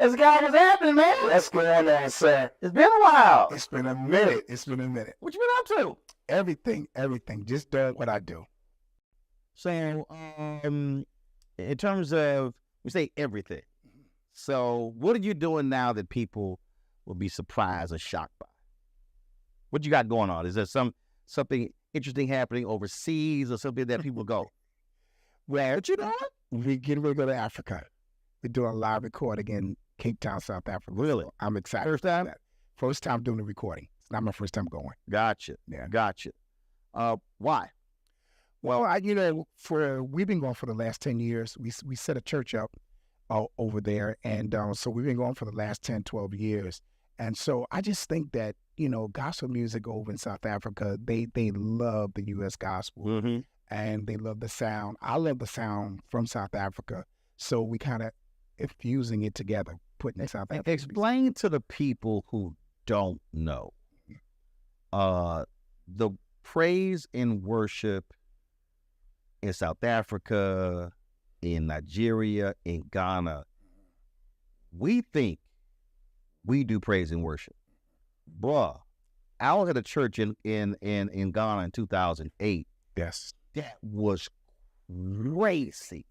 Hezekiah, what's happening, man? What's going on, sir? It's been a while. It's been a minute. What you been up to? Everything. Just doing what I do. So, in terms of, we say everything. So, what are you doing now that people will be surprised or shocked by? What you got going on? Is there something interesting happening overseas or something that people go, Well, what you doing? we get ready to go to Africa. We're doing a live recording in Cape Town, South Africa. Really? So I'm excited. First time? First time doing the recording. It's not my first time going. Gotcha. Yeah. Gotcha. Why? Well, we've been going for the last 10 years. We set a church up over there, and so we've been going for the last 10, 12 years. And so I just think that, gospel music over in South Africa, they love the U.S. gospel, Mm-hmm. and they love the sound. I love the sound from South Africa. So we kind of infusing it together, putting it South Africa. Explain to the people who don't know the praise and worship in South Africa, in Nigeria, in Ghana. We think we do praise and worship. Bruh, I was at a church in Ghana in 2008. Yes. That was crazy.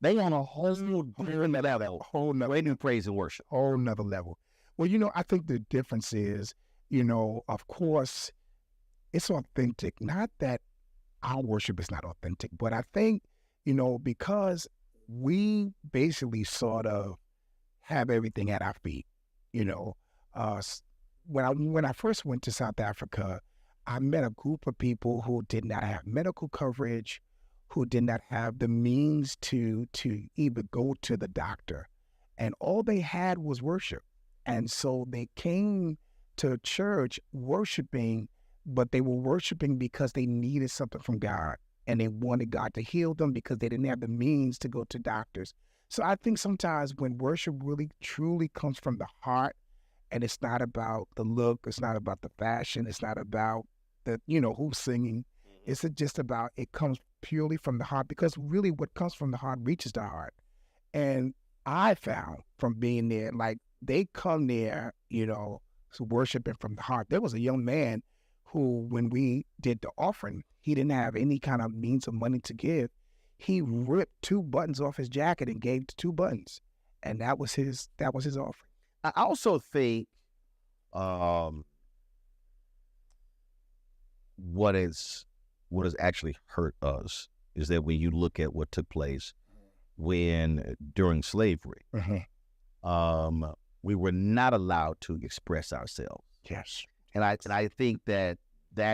They on a whole different level. Whole nother, They do praise and worship. whole nother level. Well, I think the difference is, of course, it's authentic. Not that our worship is not authentic, but I think, because we basically sort of have everything at our feet. When I first went to South Africa, I met a group of people who did not have medical coverage, who did not have the means to even go to the doctor. And all they had was worship. And so they came to church worshiping, but they were worshiping because they needed something from God. And they wanted God to heal them because they didn't have the means to go to doctors. So I think sometimes when worship really truly comes from the heart, and it's not about the look, it's not about the fashion, it's not about the, who's singing. It's just about, it comes purely from the heart, because really what comes from the heart reaches the heart. And I found from being there, like they come there, worshiping from the heart. There was a young man who, when we did the offering, he didn't have any kind of means of money to give. He ripped 2 buttons off his jacket and gave 2 buttons. And that was his offering. I also think what has actually hurt us is that when you look at what took place during slavery, we were not allowed to express ourselves. Yes. And I think that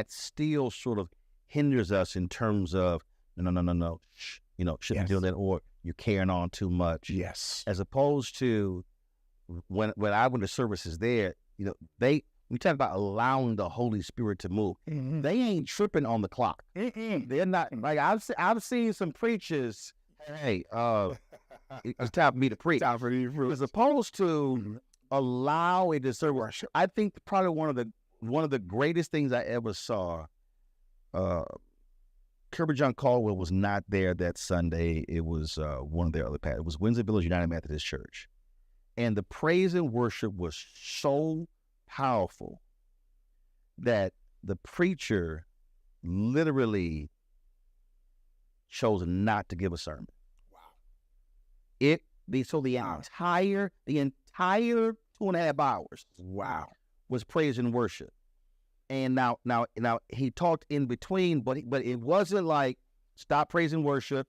still sort of hinders us in terms of no, shouldn't do that, or you're carrying on too much. Yes. As opposed to when I went to services there, we talk about allowing the Holy Spirit to move. Mm-hmm. They ain't tripping on the clock. Mm-mm. They're not, like I've seen some preachers. Hey, it's time for me to preach. Time for you to preach. As opposed to allowing the service. I think probably one of the greatest things I ever saw. Kirby John Caldwell was not there that Sunday. It was one of their other pastors. It was Windsor Village United Methodist Church. And the praise and worship was so powerful that the preacher literally chose not to give a sermon. Wow. The entire 2.5 hours. Wow. Was praise and worship. And now he talked in between, but it wasn't like stop praise and worship,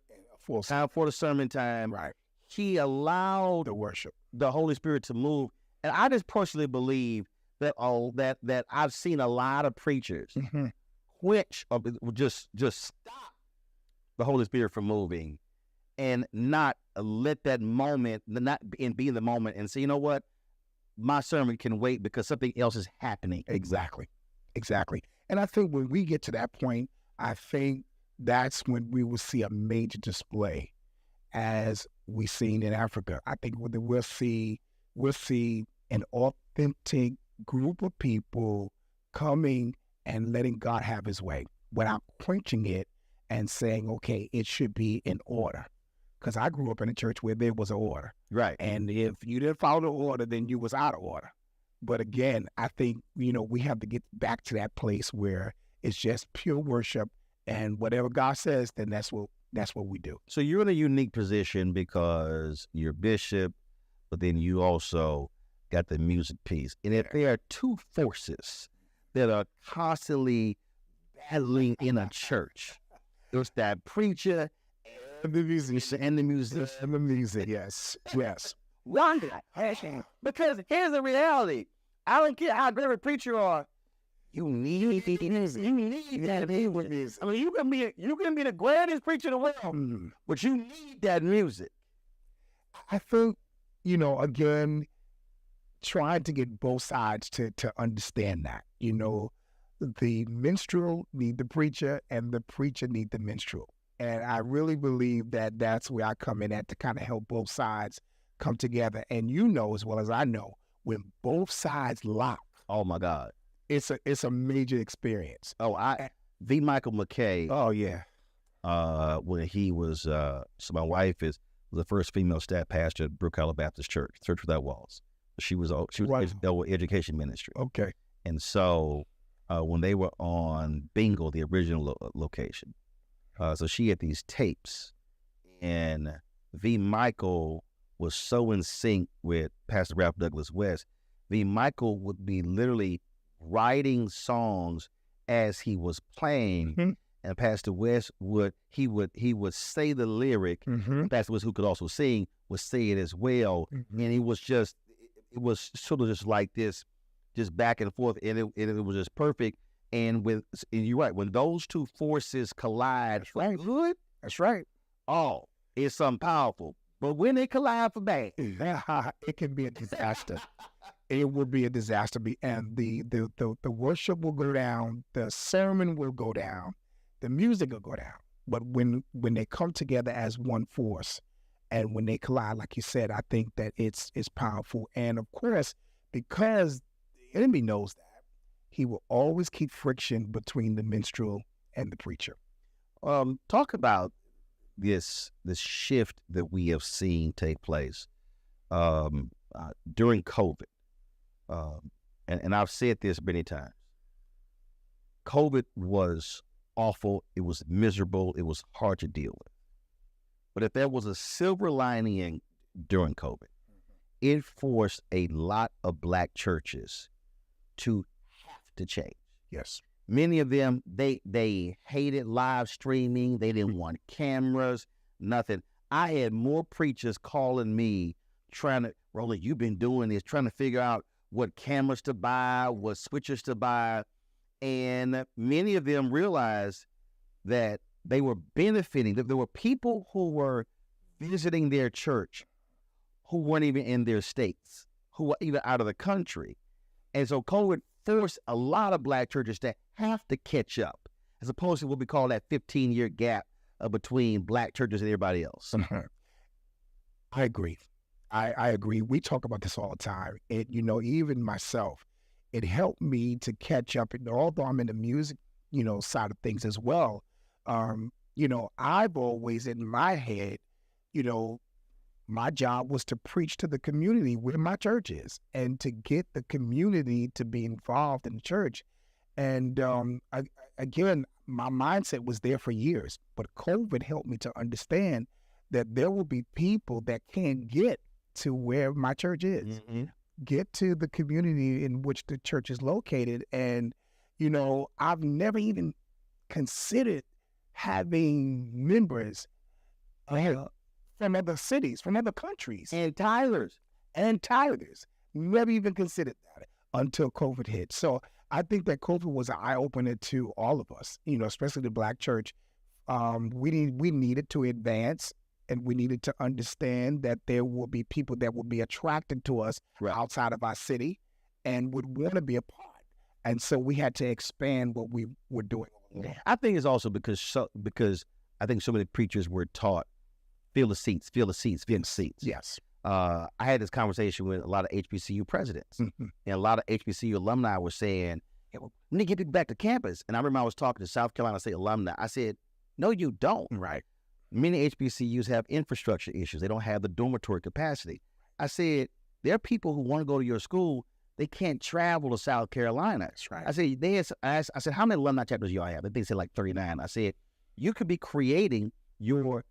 time for the sermon time. Right. He allowed The worship, the Holy Spirit to move. And I just personally believe that that I've seen a lot of preachers quench or just stop the Holy Spirit from moving and not let that moment, not be in the moment and say, you know what, my sermon can wait because something else is happening. Exactly. And I think when we get to that point, I think that's when we will see a major display as we've seen in Africa. I think we'll see an authentic group of people coming and letting God have his way without quenching it and saying, okay, it should be in order. because I grew up in a church where there was an order. Right. And if you didn't follow the order, then you was out of order. But again, I think, we have to get back to that place where it's just pure worship, and whatever God says, then that's what we do. So you're in a unique position because you're bishop, but then you also got the music piece. And if there are two forces that are constantly battling in a church, there's that preacher And the musician. and the musician. And the music, yes. Yes. Wonder. Because here's the reality. I don't care how great a preacher you are. You need that music. I mean, you can be the greatest preacher in the world, but you need that music. I think, again, trying to get both sides to understand that. The minstrel need the preacher, and the preacher need the minstrel. And I really believe that that's where I come in at, to kind of help both sides come together. And as well as I know, when both sides lock, Oh my God. it's a major experience. Oh, V. Michael McKay. Oh yeah. When he was, so my wife was the first female staff pastor at Brook Hollow Baptist Church Without Walls. She was Wow. education ministry. Okay. And so when they were on Bingo, the original location, so she had these tapes, and V. Michael was so in sync with Pastor Ralph Douglas West. V. Michael would be literally writing songs as he was playing, and Pastor West would say the lyric. Pastor West, who could also sing, would say it as well, and it was sort of just like this, just back and forth, and it was just perfect. And you're right, when those two forces collide, That's right. good, That's right. oh, it's something powerful. But when they collide for bad, It can be a disaster. It will be a disaster. And the worship will go down, the sermon will go down, the music will go down. But when they come together as one force, and when they collide, like you said, I think that it's powerful. And of course, because the enemy knows that, he will always keep friction between the minstrel and the preacher. talk about this shift that we have seen take place during COVID. And I've said this many times. COVID was awful. It was miserable. It was hard to deal with. But if there was a silver lining during COVID, it forced a lot of Black churches to have to change. Yes. Many of them, they hated live streaming. They didn't want cameras, nothing. I had more preachers calling me Roland, you've been doing this, trying to figure out what cameras to buy, what switchers to buy. And many of them realized that they were benefiting, that there were people who were visiting their church who weren't even in their states, who were even out of the country. And so COVID forced a lot of Black churches to have to catch up, as opposed to what we call that 15-year gap between Black churches and everybody else. I agree. I agree. We talk about this all the time. Even myself, it helped me to catch up. And although I'm in the music, side of things as well, I've always in my head, my job was to preach to the community where my church is and to get the community to be involved in the church. And again, my mindset was there for years, but COVID helped me to understand that there will be people that can't get to where my church is, get to the community in which the church is located. And, I've never even considered having members from other cities, from other countries. And Tylers. Never even considered that until COVID hit. So I think that COVID was an eye-opener to all of us, especially the Black church. We needed to advance, and we needed to understand that there will be people that will be attracted to us outside of our city and would want to be a part. And so we had to expand what we were doing. I think it's also because I think so many preachers were taught, fill the seats. Yes. I had this conversation with a lot of HBCU presidents, and a lot of HBCU alumni were saying, hey, we need to get people back to campus. And I remember I was talking to South Carolina State alumni. I said, no, you don't. Right. many HBCUs have infrastructure issues. They don't have the dormitory capacity. I said, there are people who want to go to your school. They can't travel to South Carolina. That's right. I said, how many alumni chapters y'all have? They said like 39. I said, you could be creating your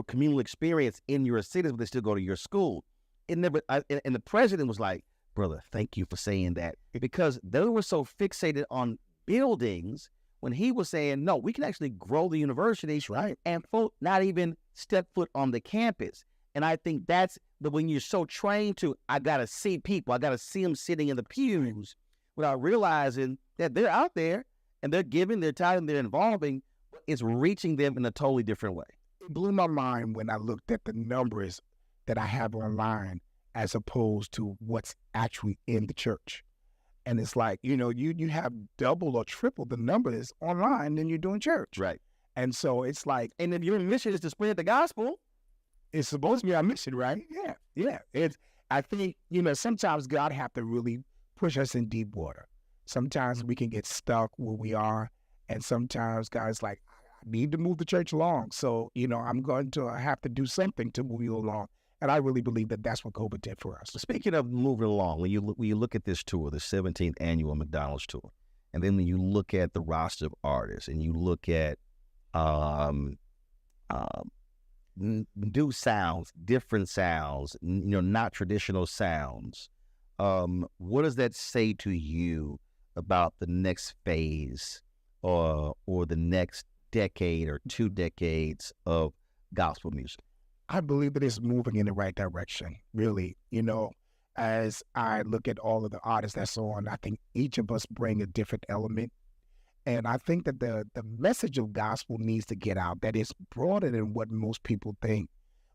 communal experience in your cities, but they still go to your school. And the president was like, brother, thank you for saying that, because they were so fixated on buildings when he was saying, no, we can actually grow the university, right, and folk not even step foot on the campus. And I think that's when you're so trained to, I got to see people, I got to see them sitting in the pews without realizing that they're out there and they're giving, they're tithing, they're involving. It's reaching them in a totally different way. It blew my mind when I looked at the numbers that I have online as opposed to what's actually in the church. And it's like, you have double or triple the numbers online than you do in church. Right. And so it's like, and if your mission is to spread the gospel, it's supposed to be our mission, right? Yeah. I think, sometimes God have to really push us in deep water. Sometimes we can get stuck where we are. And sometimes God's like, I need to move the church along. So, I'm going to have to do something to move you along. And I really believe that that's what COVID did for us. Speaking of moving along, when you look at this tour, the 17th annual McDonald's tour, and then when you look at the roster of artists and you look at new sounds, different sounds, not traditional sounds, what does that say to you about the next phase or the next decade or 2 decades of gospel music? I believe that it's moving in the right direction, really. As I look at all of the artists that's on, I think each of us bring a different element. And I think that the message of gospel needs to get out, that it's broader than what most people think.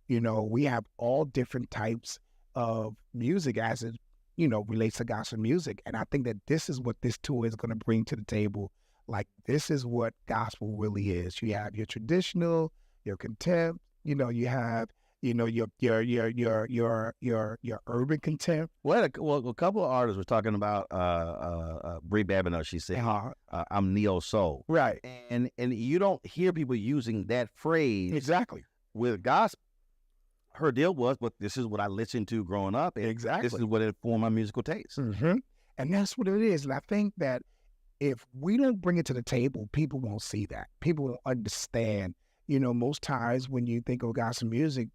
We have all different types of music as it, relates to gospel music. And I think that this is what this tour is going to bring to the table. Like, this is what gospel really is. You have your traditional, your contempt, you have, your urban contempt. Well, a couple of artists were talking about Brie Babineau. She said, "I'm neo soul," right? And you don't hear people using that phrase exactly with gospel. Her deal was, but this is what I listened to growing up. And exactly, this is what informed my musical taste. Mm-hmm. And that's what it is. And I think that if we don't bring it to the table, people won't see that. People won't understand. Most times when you think of gospel music,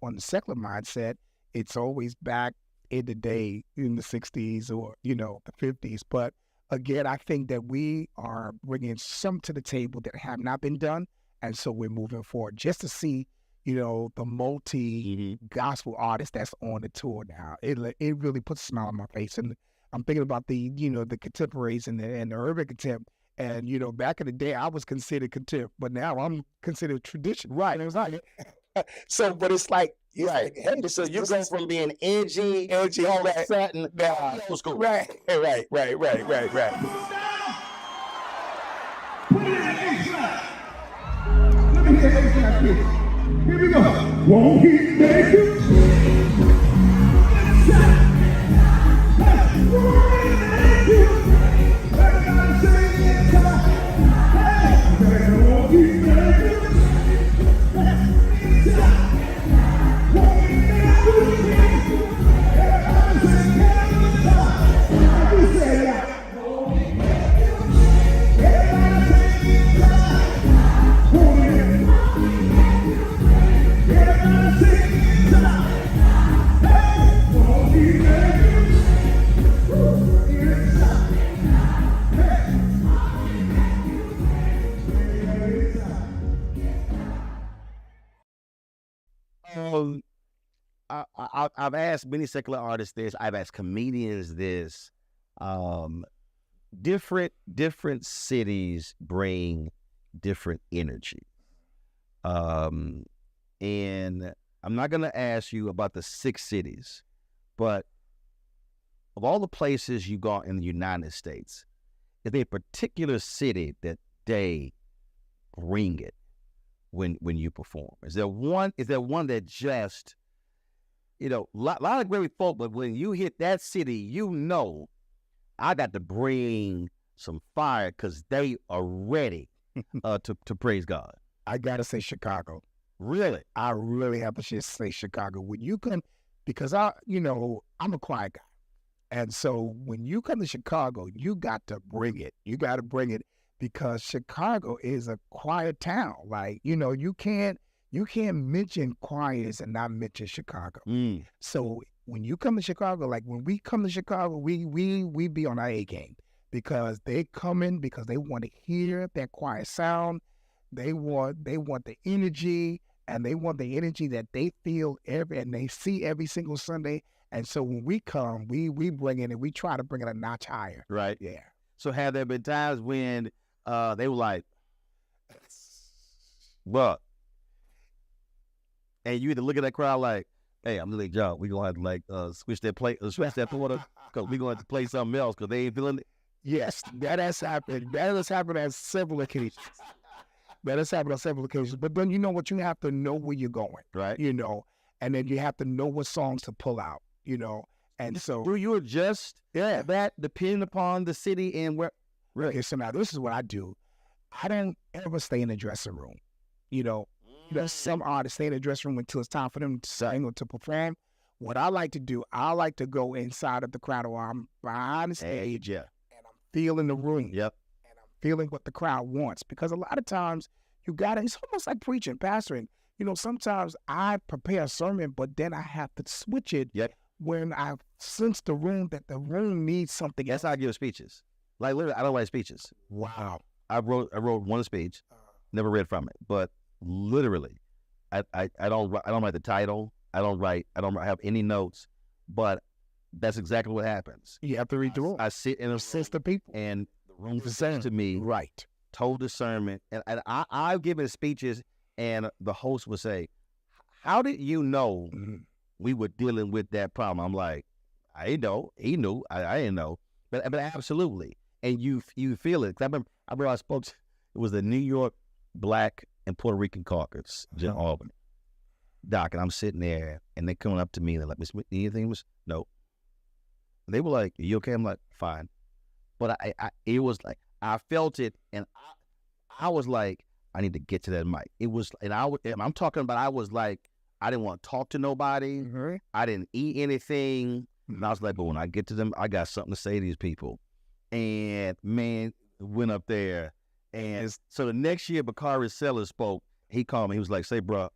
on the secular mindset, it's always back in the day in the 60s or, the 50s. But again, I think that we are bringing some to the table that have not been done. And so we're moving forward just to see, the multi-gospel artists that's on the tour now. It really puts a smile on my face. And I'm thinking about the contemporaries and the urban contempt. And, back in the day, I was considered contempt, but now I'm considered tradition. Right. And it was like, but it's like, right. Hey, so you go from being edgy, all of a sudden, old school. Right. Put it in the A-flat. Let me hear A-flat, please. Here we go. Won't he make you? I've asked many secular artists this. I've asked comedians this. Different cities bring different energy. And I'm not going to ask you about the 6 cities, but of all the places you go in the United States, is there a particular city that they bring it when you perform? Is there one that just, lot of great folk, but when you hit that city, I got to bring some fire because they are ready to praise God? I got to say Chicago. Really? I really have to just say Chicago. When you come, because I'm a quiet guy. And so when you come to Chicago, you got to bring it. You got to bring it because Chicago is a quiet town. Like, you can't mention quiet and not mention Chicago. So when you come to Chicago, like when we come to Chicago, we be on our A game because they come in because they want to hear that quiet sound. They want the energy, and they want the energy that they feel and they see every single Sunday. And so when we come, we bring it and we try to bring it a notch higher. Right. Yeah. So have there been times when they were like, "What?" And you either look at that crowd like, "Hey, I'm really John. We gonna have to switch that order because we gonna have to play something else because they ain't feeling it." Yes, that has happened. That has happened on several occasions. But then you know what? You have to know where you're going. Right. And then you have to know what songs to pull out, And so do you adjust that depending upon the city and where? Really? Okay, so now this is what I do. I don't ever stay in the dressing room. Some artists stay in the dressing room until it's time for them to sing or to perform. What I like to do, I like to go inside of the crowd or I'm behind the stage and I'm feeling the room. Yep. And I'm feeling what the crowd wants. Because a lot of times it's almost like preaching, pastoring. Sometimes I prepare a sermon, but then I have to switch it when I sense the room that the room needs something else. That's how I give speeches. Like literally, I don't write speeches. Wow. I wrote one speech, never read from it, but literally, I don't write the title. I don't have any notes, but that's exactly what happens. You have to read the room. I sit in a sense the people, and the room says to me, right, told the sermon, and I've given speeches, and the host would say, "How did you know we were dealing with that problem?" I'm like, "I didn't know. He knew. I didn't know." But absolutely, and you feel it. 'Cause I remember I spoke. It was the New York Black and Puerto Rican Caucus in Albany. Doc, and I'm sitting there, and they coming up to me, and they're like, "Miss Whitney, anything?" No. They were like, "Are you okay?" I'm like, "Fine." But it was like I felt it, and I was like, I need to get to that mic. It was, and I'm talking about, I was like, I didn't want to talk to nobody. Mm-hmm. I didn't eat anything. And I was like, but when I get to them, I got something to say to these people. And man, went up there. And so the next year, Bakari Sellers spoke. He called me. He was like, "Say, bro,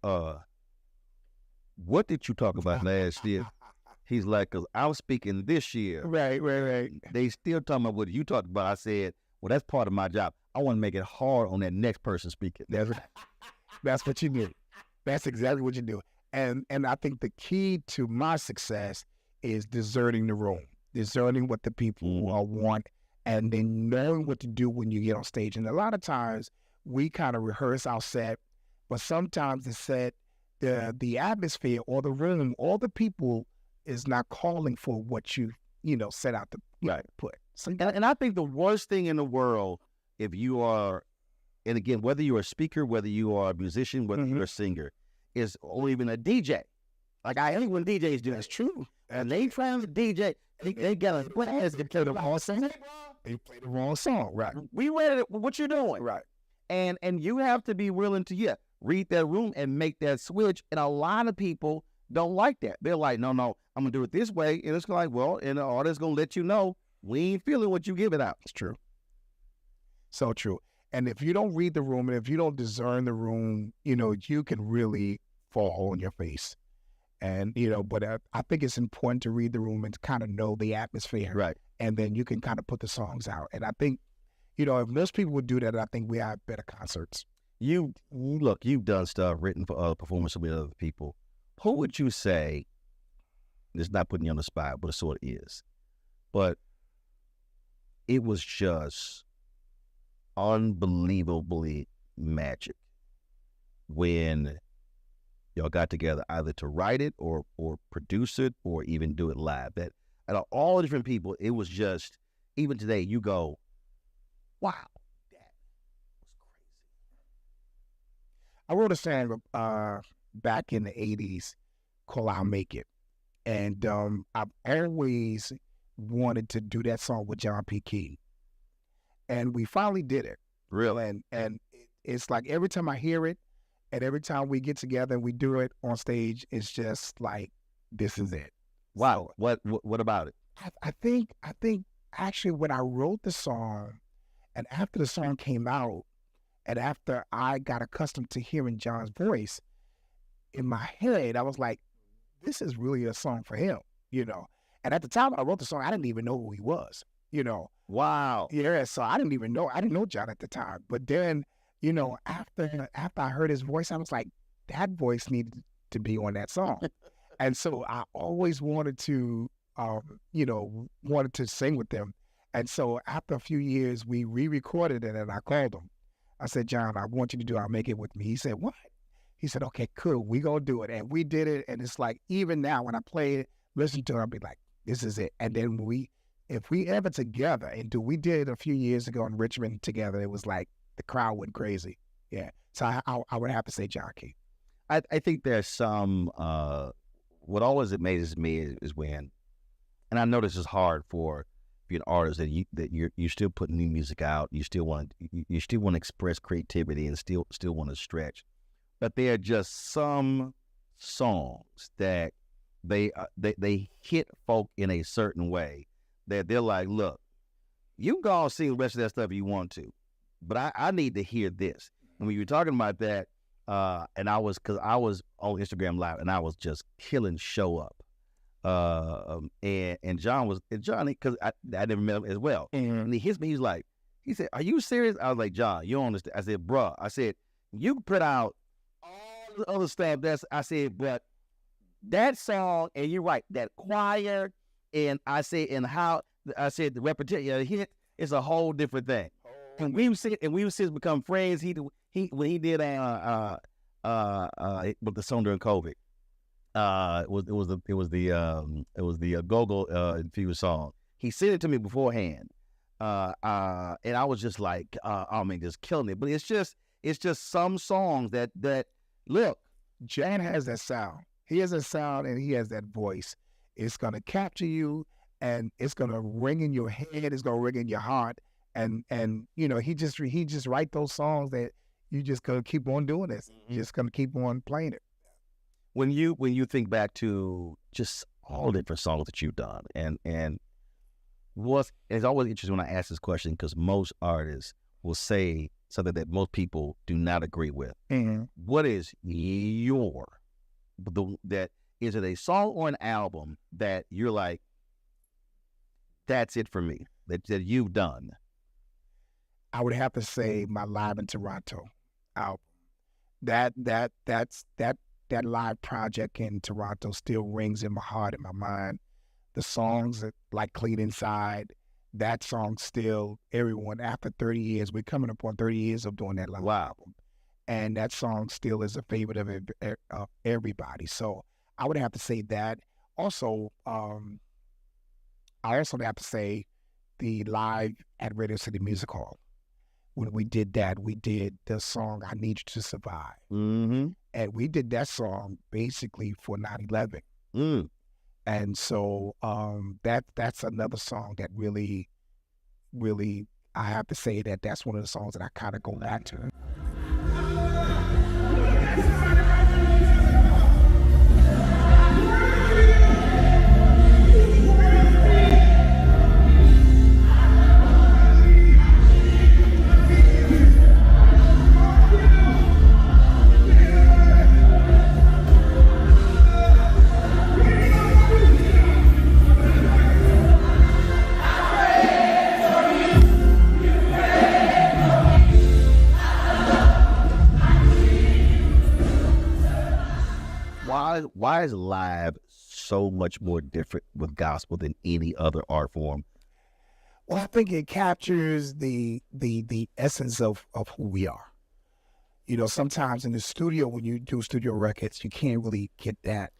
what did you talk about last year?" He's like, "Cause I was speaking this year." Right. They still talking about what you talked about. I said, "Well, that's part of my job. I want to make it hard on that next person speaking." That's what you do. That's exactly what you do. And I think the key to my success is discerning the room, discerning what the people want, and then knowing what to do when you get on stage. And a lot of times we kind of rehearse our set, but sometimes the set, the atmosphere or the room, all the people is not calling for what you set out to put. So, and I think the worst thing in the world, if you are, and again, whether you're a speaker, whether you are a musician, whether you're a singer, is or even a DJ. Like I hate when DJs do. That's true. And they trying to DJ, they got a blast to play the wrong song. They play the wrong song, right? We read it. What you doing, right? And you have to be willing to read that room and make that switch. And a lot of people don't like that. They're like, no, I'm gonna do it this way. And it's like, well, and the artist's gonna let you know we ain't feeling what you give it out. It's true. So true. And if you don't read the room and if you don't discern the room, you can really fall on your face. And, but I think it's important to read the room and to kind of know the atmosphere. Right. And then you can kind of put the songs out. And I think, if most people would do that, I think we have better concerts. You've done stuff written for other performances with other people. Who would you say, it's not putting you on the spot, but it sort of is, but it was just unbelievably magic when y'all got together either to write it or produce it or even do it live? That out of all the different people, it was just, even today, you go, wow, that was crazy. I wrote a song back in the 80s called "I'll Make It." And I've always wanted to do that song with John P. Key. And we finally did it. Really? And it's like every time I hear it, And every time we get together and we do it on stage, it's just like, this is it. Wow. So, What about it? I think actually when I wrote the song and after the song came out and after I got accustomed to hearing John's voice, in my head, I was like, this is really a song for him, you know. And at the time I wrote the song, I didn't even know who he was, you know. Wow. Yeah, so I didn't know John at the time. But then, you know, after I heard his voice, I was like, that voice needed to be on that song. And so I always wanted to, wanted to sing with them. And so after a few years, we re-recorded it and I called him. I said, John, I want you to do I'll Make It With Me. He said, what? He said, okay, cool, we gonna do it. And we did it. And it's like, even now when I play it, listen to it, I'll be like, this is it. And then if we ever together, we did it a few years ago in Richmond together, it was like the crowd went crazy. Yeah. So I would have to say John Key. I think there's some, what always amazes me is when, and I know this is hard for being an artist, that you're still putting new music out, you still want to express creativity and still want to stretch, but there are just some songs that they hit folk in a certain way that they're like, look, you can go and sing the rest of that stuff if you want to, but I need to hear this. And when you were talking about that, and I was on Instagram Live and I was just killing Show Up. And Johnny, because I never met him as well. Mm-hmm. And he hits me, he said, are you serious? I was like, John, you don't understand. I said, bruh, you can put out all the other stuff. But that song, and you're right, that choir, and the repetition, hit, it's a whole different thing. And we've since become friends. When he did with the song during COVID, it was the Go-Go infused song. He sent it to me beforehand, and I was just like, just killing it. But it's just some songs that look. Jan has that sound. He has that sound and he has that voice. It's gonna capture you, and it's gonna ring in your head. It's gonna ring in your heart. And he just write those songs that you just gonna keep on doing this. Mm-hmm. Just gonna keep on playing it. When you think back to just all the different songs that you've done, and it's always interesting when I ask this question, because most artists will say something that most people do not agree with. Mm-hmm. What is is it a song or an album that you're like, that's it for me, that you've done? I would have to say my Live in Toronto album. That's that live project in Toronto still rings in my heart and my mind. The songs like Clean Inside, that song still, everyone, after 30 years, we're coming up on 30 years of doing that live album. And that song still is a favorite of everybody. So I would have to say that. Also, I also have to say the live at Radio City Music Hall. When we did that, we did the song I Need You to Survive. Mm-hmm. And we did that song basically for 9/11. Mm. And so that's another song that really, really, I have to say that's one of the songs that I kind of go back to. Why is live so much more different with gospel than any other art form? Well, I think it captures the essence of who we are. Sometimes in the studio, when you do studio records, you can't really get that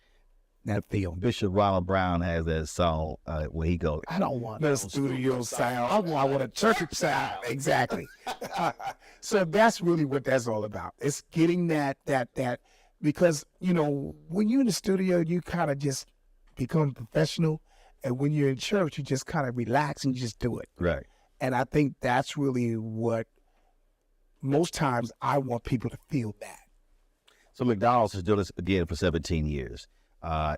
feel. Bishop Roland Brown has that song where he goes, I don't want the studio sound. I want a church sound. Exactly. So that's really what that's all about. It's getting that because, when you're in the studio, you kind of just become professional. And when you're in church, you just kind of relax and you just do it. Right. And I think that's really what most times I want people to feel that. So McDonald's is doing this again for 17 years,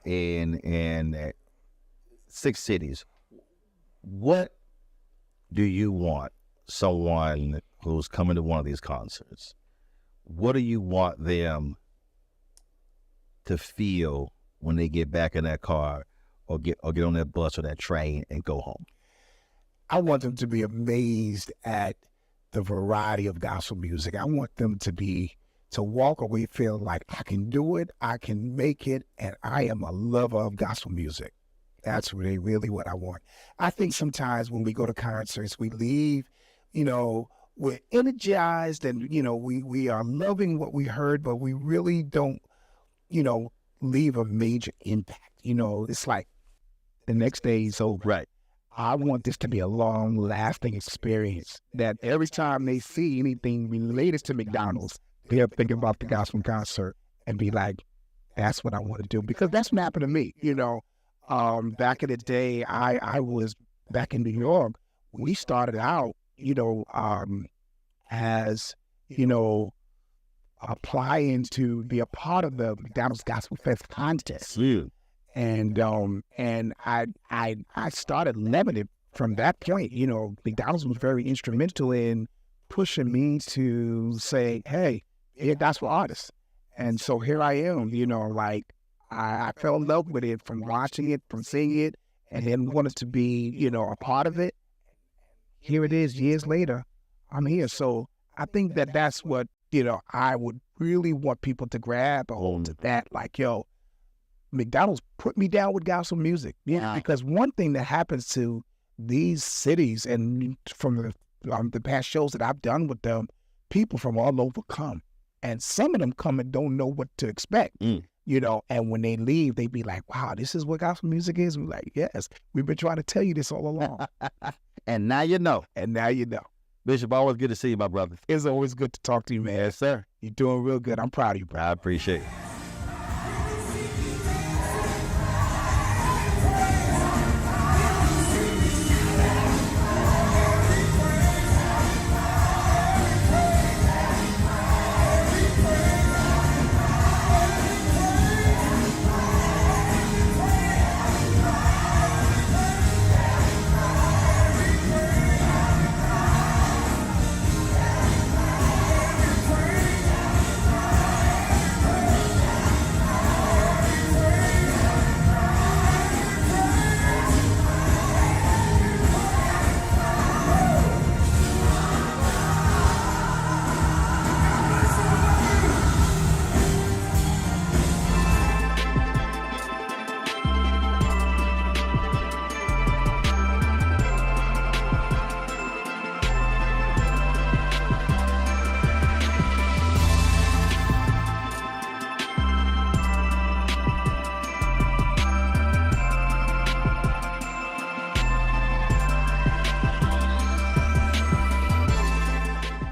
in 6 cities. What do you want someone who's coming to one of these concerts? What do you want them to feel when they get back in that car or get on that bus or that train and go home? I want them to be amazed at the variety of gospel music. I want them to walk away feeling like I can do it, I can make it, and I am a lover of gospel music. That's really what I want. I think sometimes when we go to concerts, we leave, we're energized and, we are loving what we heard, but we really don't, leave a major impact. It's like the next day is over. Right. I want this to be a long-lasting experience that every time they see anything related to McDonald's, they'll think about the gospel concert and be like, that's what I want to do. Because that's what happened to me, Back in the day, I was back in New York. We started out, as, applying to be a part of the McDonald's Gospel Fest contest. Yeah. And I started loving it from that point. McDonald's was very instrumental in pushing me to say, hey, you're a gospel artist. And so here I am, I fell in love with it from watching it, from seeing it, and then wanted to be, a part of it. Here it is, years later, I'm here. So I think that that's what, I would really want people to grab a hold of that. Like, McDonald's put me down with gospel music. Yeah. Because one thing that happens to these cities, and from the past shows that I've done with them, people from all over come. And some of them come and don't know what to expect. And when they leave, they be like, wow, this is what gospel music is? We're like, yes, we've been trying to tell you this all along. And now you know. And now you know. Bishop, always good to see you, my brother. It's always good to talk to you, man. Yes, sir. You're doing real good. I'm proud of you, bro. I appreciate it.